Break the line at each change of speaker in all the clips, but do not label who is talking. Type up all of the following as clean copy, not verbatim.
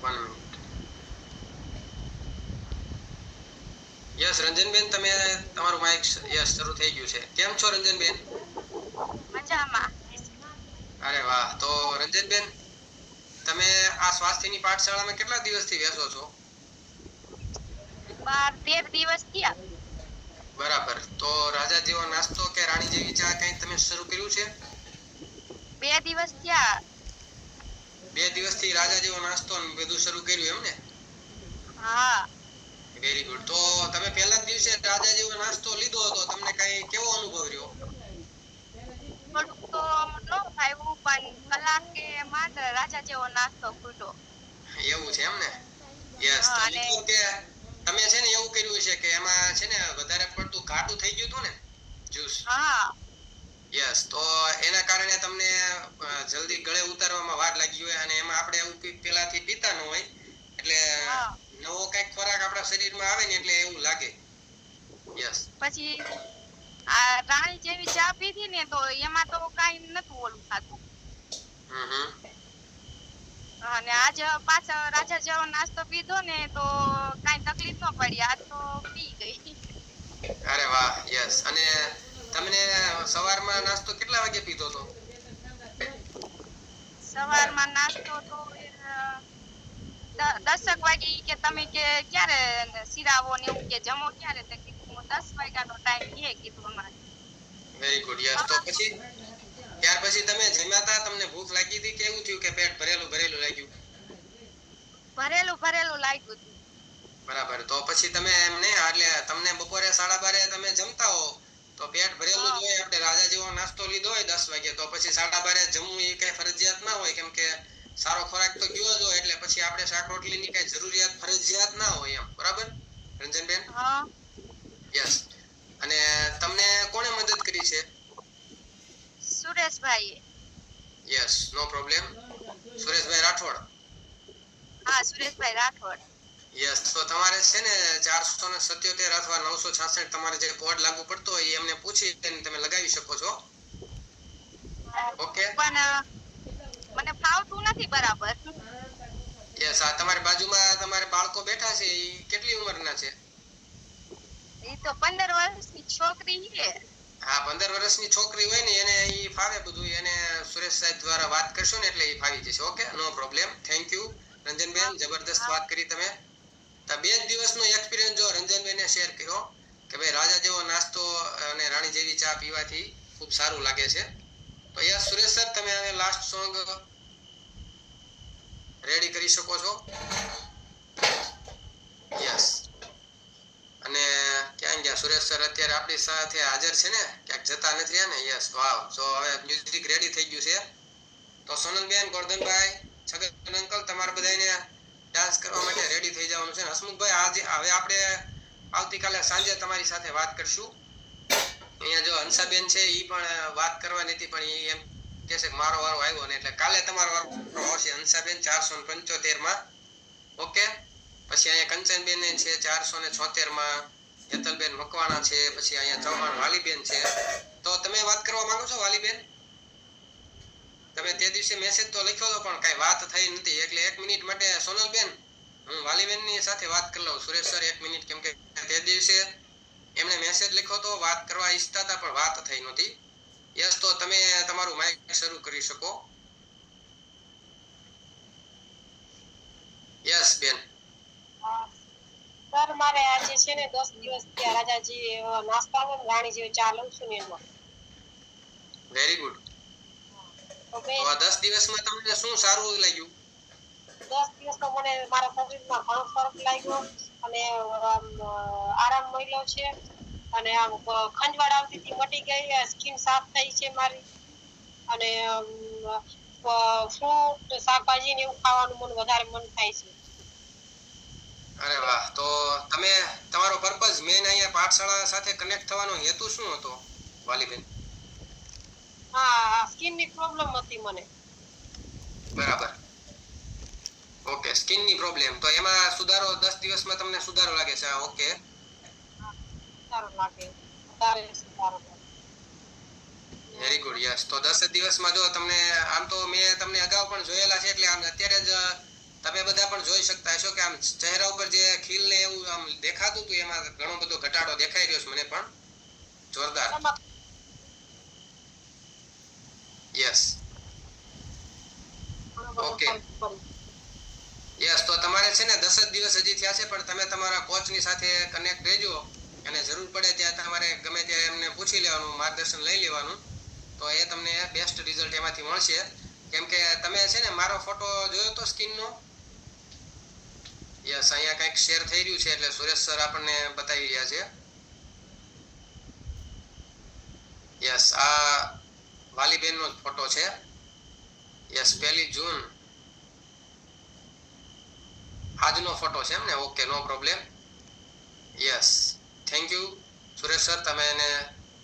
1 minute. Yes Ranjanben, તમે તમારું Mike yes શરૂ થઈ ગયું છે. કેમ છો રંજનબેન?
મજામાં.
અરે વાહ. તો રંજનબેન, તમે આ સ્વાસ્થ્યની પાઠશાળામાં કેટલા દિવસથી બેસો છો?
12-13 દિવસ થયા.
બરાબર. તો રાજા જેવો નાસ્તો કે રાણી જેવી ચા કઈ તમે શરૂ કર્યું છે?
2 દિવસ થયા.
2 દિવસથી રાજા જેવો નાસ્તો ને બધું શરૂ કર્યું એમ ને?
હા.
Very good. તો તમે પહેલા જ દિવસે રાજા જેવો નાસ્તો લીધો હતો, તમને કઈ કેવો અનુભવ રહ્યો?
થોડુંક તો નો ભાવ્યું, પણ કલાકે માં રાજા જેવો નાસ્તો ખૂટ્યો.
એવું છે એમ ને? યસ. તો
અને
મિત્રો કે તમે છે ને એવું કર્યું છે કે એમાં છે ને વધારે પડતું ઘાટું થઈ ગયું હતું ને જ્યુસ.
હા.
યસ. તો એના કારણે તમને જલ્દી ગળે ઉતારવામાં વાર લાગી હોય, અને એમાં આપણે એવું પેલાથી પીતા ન હોય એટલે
હા
નવો કઈક ખોરાક આપણા શરીરમાં આવે ને એટલે એવું લાગે. યસ.
પછી આ રાણી જેવી ચા પીધી ને તો એમાં તો કઈ નતું ઓલું થતું.
હમ હમ.
અને આજ પાછો રાજા જેવો નાસ્તો પીધો ને તો કઈ તકલીફ ન પડી. આજ તો પી ગઈ.
અરે વાહ. યસ. અને તમને સવારમાં નાસ્તો કેટલા વાગે પીધો હતો?
સવારમાં નાસ્તો તો 10 વાગે કે તમે કે ક્યારે સિરાવો ને એવું કે જમો ક્યારે? 10 વાગ્યાનો ટાઈમ છે કીધું અમારે.
Very good. યસ. તો પછી ત્યાર પછી તમે જમ્યા હતા, તમને ભૂખ લાગી હતી કે એવું થયું કે પેટ ભરેલું ભરેલું લાગ્યું?
ભરેલું ભરેલું લાગ્યું હતું.
બરાબર. તો પછી તમે એમ નહીં, એટલે તમને બપોરે 12:30 તમે જમતા હો તો પેટ ભરેલું જ
હા
હોય. આપણે રાજા જેવો નાસ્તો લીધો હોય 10 વાગે, તો પછી 12:30 જમવું એ કઈ ફરજિયાત ના હોય, કેમ કે સારો ખોરાક તો ગયો જ હોય, એટલે પછી આપણે શાક રોટલીની કઈ જરૂરિયાત ફરજિયાત ના હોય એમ. બરાબર રંજનબેન?
હા.
યસ. અને તમને કોણે મદદ કરી છે?
સુરેશભાઈ.
યસ, નો પ્રોબ્લેમ. સુરેશભાઈ રાઠોડ.
હા, સુરેશભાઈ રાઠોડ.
યસ. તો તમારે છે ને 477 અથવા 966 તમારે જે કોડ લાગુ પડતો હોય એ એમને પૂછી તમે લગાવી શકો છો. ઓકે.
પણ મને ફાવતું નથી બરાબર.
યસ. આ તમારી બાજુમાં તમારે બાળકો બેઠા છે, એ કેટલી ઉંમરના છે?
એ તો 15 વર્ષની છોકરી છે.
હા, 15 વર્ષની છોકરી હોય ને એને ઈ ફાવે બધું. એને સુરેશ સાહેબ દ્વારા વાત કરશો ને એટલે ઈ ફાવી જશે. Okay, no problem. Thank you Ranjanben,
હા
જબરદસ્ત
હા
વાત કરી તમે. તો 2 દિવસનો એક્સપિરિયન્સ જો રંજનબેને શેર કર્યો કે ભાઈ રાજા જેવો નાસ્તો અને રાણી જેવી ચા પીવાથી ખૂબ સારું લાગે છે. તો યસ સુરેશ સર, તમે હવે લાસ્ટ સોંગ રેડી કરી શકો છો. યસ. અને ક્યાં ગયા સુરેશ સર? અત્યારે આપણી સાથે હાજર છે ને? ક્યાંક જતા નથી રહ્યા ને? યસ. વાવ. સો હવે મ્યુઝિક રેડી થઈ ગયું છે. તો સોનલબેન, ગોરધનભાઈ, છગન અંકલ, તમારે બધાને ડાન્સ કરવા માટે રેડી થઈ જવાનું છે. હસમુખભાઈ, આજે હવે આપણે આવતીકાલે સાંજે તમારી સાથે વાત કરશું. અહીંયા જો હંસાબેન છે, ઈ પણ વાત કરવાની હતી, પણ ઈ એમ કે છે કે મારો વારો આવ્યો ને, એટલે કાલે તમારો વારો આવશે હંસાબેન 475 માં. ઓકે. પછી અહીંયા કંચનબેન છે 476 માં, હેતલબેન મકવાણા છે, પછી અહીંયા ચૌહાણ વાલીબેન છે. તો તમે વાત કરવા માંગો છો વાલીબેન? તમે તે દિવસે મેસેજ તો લખ્યો હતો પણ કઈ વાત થઈ નથી, એટલે 1 મિનિટ માટે સોનલબેન હું વાલીબેનની સાથે વાત કરી લઉં. સુરેશ સર 1 મિનિટ, કેમ કે તે દિવસે એમણે મેસેજ લખ્યો તો વાત કરવા ઈચ્છતા હતા પણ વાત થઈ નહોતી. યસ. તો તમે તમારું માઇક શરૂ કરી શકો. યસ બેન.
સર મારે આજે છે ને 10 દિવસ થયા રાજાજી નાસ્તામાં રાણી જેવી ચા લઉં છું ને એમાં.
Very good.
તો
તો
મેં
આ 10 દિવસમાં તમને શું સારું લાગ્યું?
10 દિવસમાં મને મારા શરીરમાં ઘણો ફરક લાગ્યો, અને આરામ મળ્યો છે. અને આમ ખંજવાળ આવતી હતી મટી ગઈ, સ્કિન સાફ થઈ છે મારી. અને ફ્રૂટ શાકભાજી ને એવું ખાવાનું મને વધારે મન થાય છે.
અરે વાહ. તો તમે તમારો પર્પઝ મેન અહીંયા પાઠશાળા સાથે કનેક્ટ થવાનો હેતુ શું હતો વાલીબેન?
હા, સ્કિન ની પ્રોબ્લેમ હતી મને.
બરાબર. ઓકે, સ્કિનની પ્રોબ્લેમ. તો એમાં સુધારો 10 દિવસમાં તમને સુધારો લાગે છે? ઓકે.
સારું લાગે, વધારે સારું લાગે.
Very good. યસ. તો 10 દિવસમાં જો તમને આમ તો મેં તમને અગાઉ પણ જોયેલા છે, એટલે આમ અત્યારે જ તમે બધા પણ જોઈ શકતા હશો કે આમ ચહેરા ઉપર જે ખીલ ને એવું આમ દેખાતું હતું એમાં ઘણો બધો ઘટાડો દેખાઈ રહ્યો છે મને પણ જોરદાર યસ ઓકે યસ તો તમારે છે ને 10 જ દિવસ હજી થયા છે પણ તમે તમારા કોચની સાથે કનેક્ટ રહેજો અને જરૂર પડે ત્યાં તમારે ગમે ત્યારે એમને પૂછી લેવાનું માર્ગદર્શન લઈ લેવાનું તો એ તમને બેસ્ટ રિઝલ્ટ એમાંથી મળશે કેમ કે તમે છે ને મારો ફોટો જોયો તો સ્કિનનો યસ અહીંયા કંઈક શેર થઈ રહ્યું છે એટલે સુરેશ સર આપણને બતાવી રહ્યા છે યસ આ વાલીબેનનો ફોટો છે યસ 1 જૂન આજનો ફોટો છે એમ ને okay no problem yes thank you Suresh sir તમે એને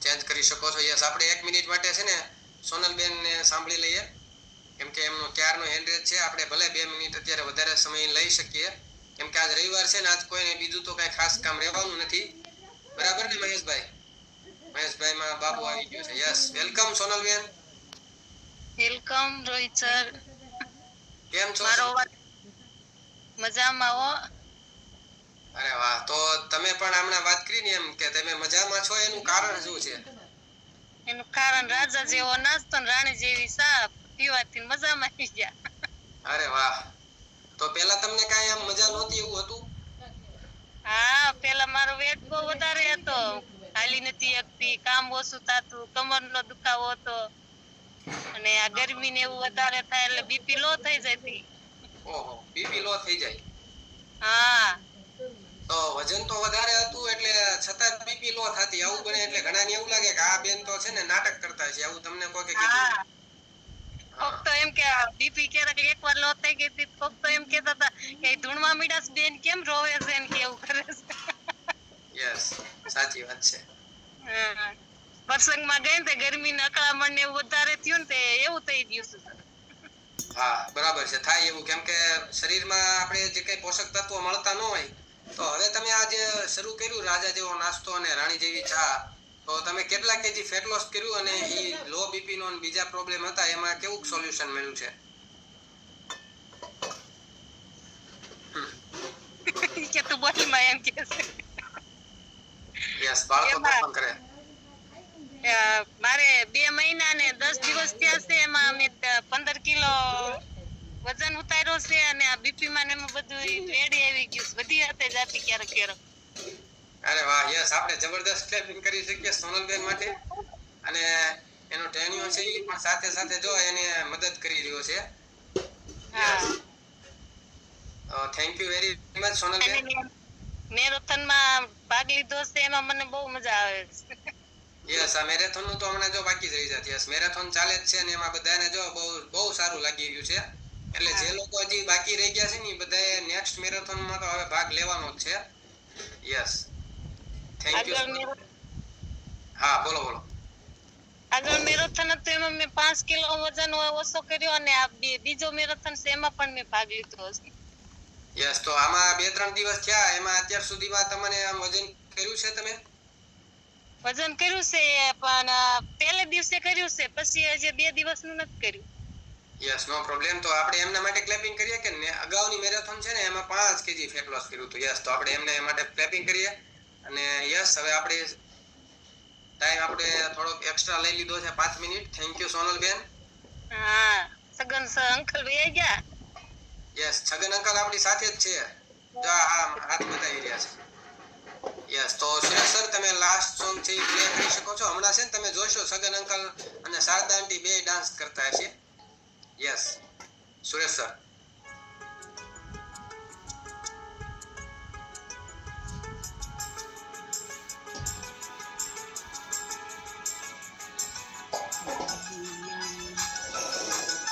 ચેન્જ કરી શકો છો યસ આપણે 1 મિનિટ માટે છે ને સોનલબેનને સાંભળી લઈએ કેમ કે એમનો ક્યારનો હેન્ડ રેઝ છે આપણે ભલે 2 મિનિટ અત્યારે વધારે સમય લઈ શકીએ કેમ કે આજ રવિવાર છે ને આજ કોઈને બીજું તો કઈ ખાસ કામ રહેવાનું નથી બરાબર ને મહેશભાઈ માં બાબુ આવી ગયો છે યસ વેલકમ સોનલબેન
વેલકમ રોહિત સર
કેમ છો
મારો અવાજ મજામાં હો
અરે વાહ તો તમે પણ હમણાં વાત કરી ને એમ કે તમે મજામાં છો એનું કારણ શું છે
એનું કારણ રાજા જેવો નાસ્તો ને રાણી જેવી સા પીવાથી મજામાં આવી ગયા
અરે વાહ તો પેલા તમને કાંઈ આમ મજા નહોતી એવું હતું
હા પેલા મારો વેટ બહુ વધારે હતો હાલી નથી શકતી કામ ઓછું થતું કમરનો દુખાવો હતો અને આ ગરમી ને એવું વધારે થાય એટલે બીપી લો થઈ જતી
ઓહો બીપી લો થઈ જાય
હા
તો વજન તો વધારે હતું એટલે છતાં બીપી લો થતી આવું બને એટલે ઘણાને એવું લાગે કે આ બેન તો છે ને નાટક કરતા છે આવું તમને કોઈ કીધું
હા કોક તો એમ કે બીપી ક્યારેક એકવાર લો થઈ ગઈ હતી કોક તો એમ કહેતા હતા કે ધૂણવા મીડાસ બેન કેમ રોવે છે ને કેવું કરે છે
યસ સાચી વાત છે
હા. પ્રસંગમાં ગઈ ને તે ગરમી અકળામણ ને એવું વધારે થયું ને તે એવું થઈ ગયું છે
હા બરાબર છે થાય એવું કેમ કે શરીરમાં આપણે જે કઈ પોષક તત્વો મળતા ન હોય તો હવે તમે આ જે શરૂ કર્યું રાજા જેવો નાસ્તો અને રાણી જેવી ચા તો તમે કેટલા કેજી ફેટ લોસ કર્યું અને ઈ લો બીપી નો અને બીજા પ્રોબ્લેમ હતા એમાં કેવું સોલ્યુશન મળ્યું છે
કે તું બોલમાં એમ કે છે
યસ બાળકો પણ કરે
મારે 2 મહિના ને 10 દિવસ થયા છે એમાં અમે 15 કિલો વજન ઉતાર્યો છે અને આ બીપી માં ને એમાં બધું રેડી આવી ગયું છે. બધી હાથે જાતી ક્યારેક ક્યારેક
અરે વાહ યસ આપણે જબરદસ્ત ક્લેપિંગ કરી શકીએ સોનલબેન માટે અને એનો ટેણીઓ છે એ પણ સાથે સાથે જો એને મદદ કરી રહ્યો છે yes thank you very much Sonalben
marathon માં ભાગ લીધો છે એમાં મને બહુ મજા આવે છે
યસ આ મેરેથોન નું તો હમણાં જો બાકી જ રહી જતી યસ મેરેથોન ચાલે જ છે ને એમાં બધાને જો બહુ સારું લાગી રહ્યું છે એટલે જે લોકો હજી બાકી રહી ગયા છે ને બધાએ નેક્સ્ટ મેરેથોન માં તો હવે ભાગ લેવાનો જ છે યસ થેન્ક યુ હા બોલો બોલો
આગળ મેરેથોન હતો એમાં મેં 5 કિલો વજન ઓછો કર્યો અને આ બીજો મેરેથોન છે એમાં પણ મેં ભાગ લીધો છે
યસ તો આમાં 2-3 દિવસ થયા એમાં અત્યાર સુધીમાં તમને આમ વજન કર્યું છે તમે
વજન કર્યું છે પણ પહેલે દિવસે કર્યું છે પછી હજી 2 દિવસનું નથી કર્યું
યસ નો પ્રોબ્લેમ તો આપણે એમના માટે ક્લેપિંગ કરીએ કે અગાઉની મેરેથોન છે ને એમાં 5 કેજી ફેટ લોસ કર્યું હતું યસ તો આપણે એમને માટે ક્લેપિંગ કરીએ અને યસ હવે આપણે ટાઈમ આપણે થોડોક એક્સ્ટ્રા લઈ લીધો છે 5 મિનિટ થેન્ક યુ સોનલબેન
હા સગન અંકલ વહી ગયા
યસ છગન અંકલ આપણી સાથે જ છે જો આ હાથ બતાવી રહ્યા છે યસ તો સુરેશ સર તમે લાસ્ટ સોંગ છે એ પ્લે કરી શકો છો હમણાં છે ને તમે જોશો છગન અંકલ અને શારદા આંટી બે ડાન્સ કરતા હશે યસ સુરેશ સર